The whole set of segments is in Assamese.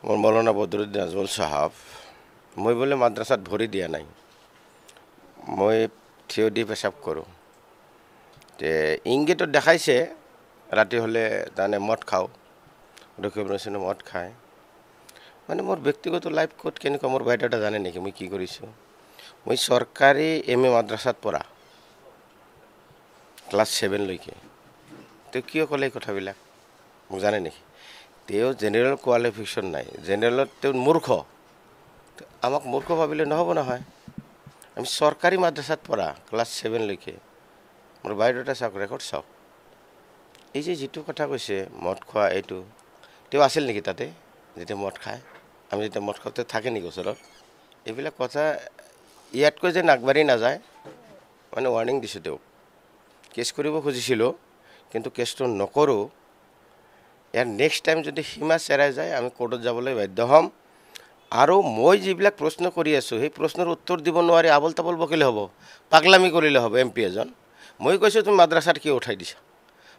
মোৰ মৌলানা বদৰুদ্দিন আজমল সাহাব মই বোলে মাদ্ৰাছাত ভৰি দিয়া নাই মই থিয় দি পেচাব কৰোঁ তে ইংগিতত দেখাইছে ৰাতি হ'লে তাৰমানে মদ খাওঁ ডকুমেণ্টেশ্যনে মদ খায় মানে মোৰ ব্যক্তিগত লাইফ ক'ত কেনেকুৱা মোৰ বায়োডাটা জানে নেকি মই কি কৰিছোঁ মই চৰকাৰী এম.এ. মাদ্ৰাছাত পঢ়া ক্লাছ 7 লৈকে তেওঁ কিয় ক'লে এই কথাবিলাক মোক জানে নেকি তেওঁ জেনেৰেল কোৱালিফিকেশ্যন নাই জেনেৰেলত তেওঁ মূৰ্খ আমাক মূৰ্খ ভাবিলে নহ'ব নহয় আমি চৰকাৰী মাদ্ৰাছাত পঢ়া ক্লাছ 7 লৈকে মোৰ বায়োডাটা চাওক ৰেকৰ্ড চাওক এই যে যিটো কথা কৈছে মদ খোৱা এইটো তেওঁ আছিল নেকি তাতে যেতিয়া মদ খায় আমি যেতিয়া মদ খাওঁতে থাকে নেকি ওচৰত এইবিলাক কথা ইয়াতকৈ যে আগবাঢ়ি নাযায় মানে ৱাৰ্ণিং দিছোঁ তেওঁক কেছ কৰিব খুজিছিলোঁ কিন্তু কেছটো নকৰোঁ ইয়াৰ নেক্সট টাইম যদি সীমা চেৰাই যায় আমি কোৰ্টত যাবলৈ বাধ্য হ'ম আৰু মই যিবিলাক প্ৰশ্ন কৰি আছোঁ সেই প্ৰশ্নৰ উত্তৰ দিব নোৱাৰি আবল তাবল বকিলে হ'ব পাগলামি কৰিলে হ'ব MP এজন মই কৈছোঁ তুমি মাদ্ৰাছাত কিয় উঠাই দিছা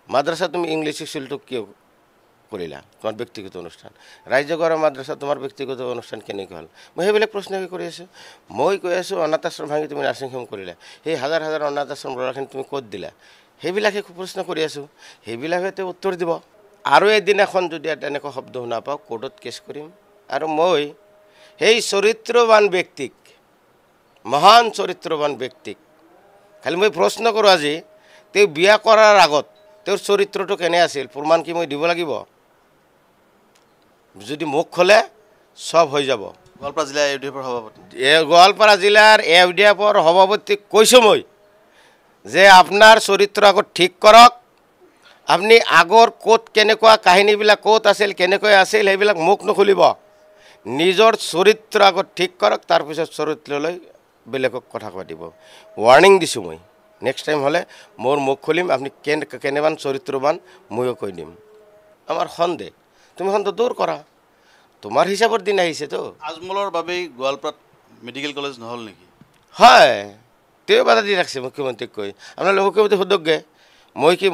মাদ্ৰাছাত তুমি ইংলিছ স্কুলটো কিয় কৰিলা তোমাৰ ব্যক্তিগত অনুষ্ঠান ৰাজ্য কৰা মাদ্ৰাছা তোমাৰ ব্যক্তিগত অনুষ্ঠান কেনেকৈ হ'ল মই সেইবিলাক প্ৰশ্ন কৰি আছোঁ মই কৈ আছোঁ অনাথ আশ্ৰম ভাঙি তুমি নাৰ্ছিং হোম কৰিলা সেই হাজাৰ হাজাৰ অনাথ আশ্ৰম ল'ৰাখিনি তুমি ক'ত দিলা সেইবিলাকে প্ৰশ্ন কৰি আছোঁ সেইবিলাকে তেওঁ উত্তৰ দিব আৰু এদিনাখন যদি তেনেকুৱা শব্দ শুনা পাওঁ কোৰ্টত কেছ কৰিম আৰু মই সেই চৰিত্ৰৱান ব্যক্তিক মহান চৰিত্ৰৱান ব্যক্তিক খালি মই প্ৰশ্ন কৰোঁ আজি তেওঁ বিয়া কৰাৰ আগত তেওঁৰ চৰিত্ৰটো কেনে আছিল প্ৰমাণ কি মই দিব লাগিব যদি মুখ খোলে সব হৈ যাব গোৱালপাৰা জিলা AUDF সভাপতি গোৱালপাৰা জিলাৰ AUDF সভাপতিক কৈছোঁ মই যে আপোনাৰ চৰিত্ৰ আগত ঠিক কৰক আপনি আগৰ ক'ত কেনেকুৱা কাহিনীবিলাক ক'ত আছিল কেনেকৈ আছিল সেইবিলাক মুখ নুখুলিব নিজৰ চৰিত্ৰ আগত ঠিক কৰক তাৰপিছত চৰিত্ৰলৈ বেলেগক কথা পাতিব ৱাৰ্ণিং দিছোঁ মই নেক্সট টাইম হ'লে মোৰ মুখ খুলিম আপুনি কেনেবান চৰিত্ৰবান ময়ো কৈ দিম আমাৰ সন্দেহ তুমি সন্দেহ দূৰ কৰা তোমাৰ হিচাপৰ দিন আহিছেতো আজমলৰ বাবেই গোৱালপাৰাত মেডিকেল কলেজ নহ'ল নেকি হয় তেওঁ বাধা দি ৰাখিছে মুখ্যমন্ত্ৰীক কৈ আপোনালোকে মুখ্যমন্ত্ৰী সোধকগে মই কি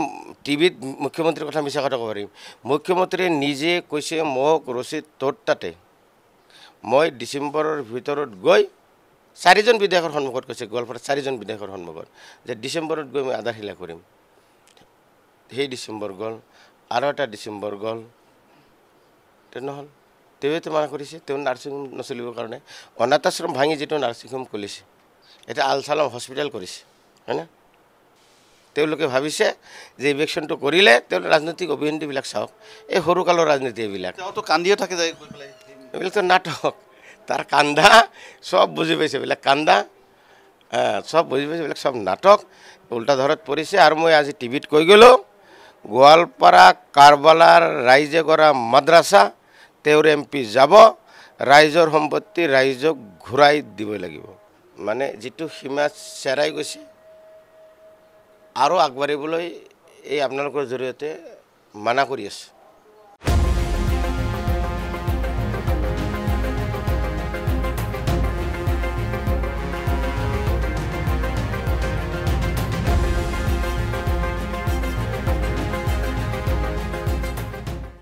টিভিত মুখ্যমন্ত্ৰীৰ কথা মিছা কথা ক'ব পাৰিম মুখ্যমন্ত্ৰীয়ে নিজে কৈছে মোক ৰচিদ তোৰ তাতে মই ডিচেম্বৰৰ ভিতৰত গৈ 4জন বিধায়কৰ সন্মুখত কৈছে গোৱালপাৰাত 4জন বিধায়কৰ সন্মুখত যে ডিচেম্বৰত গৈ মই আধাৰশিলা কৰিম সেই ডিচেম্বৰ গ'ল আৰু এটা ডিচেম্বৰ গ'ল নহ'ল তেওঁতো মানা কৰিছে তেওঁ নাৰ্ছিং হোম নচলিবৰ কাৰণে অনাথ আশ্ৰম ভাঙি যিটো নাৰ্ছিং হোম খুলিছে এতিয়া আলচালাম হস্পিটেল কৰিছে হয়নে তেওঁলোকে ভাবিছে যে ইলেকশ্যনটো কৰিলে তেওঁলোকে ৰাজনৈতিক অভিসন্ধিবিলাক চাওক এই সৰুকালৰ ৰাজনীতি এইবিলাক তেওঁতো কান্দিয়ে থাকে যায় এইবিলাকতো নাটক তাৰ কান্দা সব বুজি পাইছে এইবিলাক কান্দা সব বুজি পাইছে এইবিলাক সব নাটক উল্টা ধৰত পৰিছে আৰু মই আজি টিভিত কৈ গ'লোঁ গোৱালপাৰা কাৰবালাৰ ৰাইজে কৰা মাদ্ৰাছা তেওঁৰ MP যাব ৰাইজৰ সম্পত্তি ৰাইজক ঘূৰাই দিব লাগিব মানে যিটো সীমা চেৰাই গৈছে আৰু আগবাঢ়িবলৈ এই আপোনালোকৰ জৰিয়তে মানা কৰি আছোঁ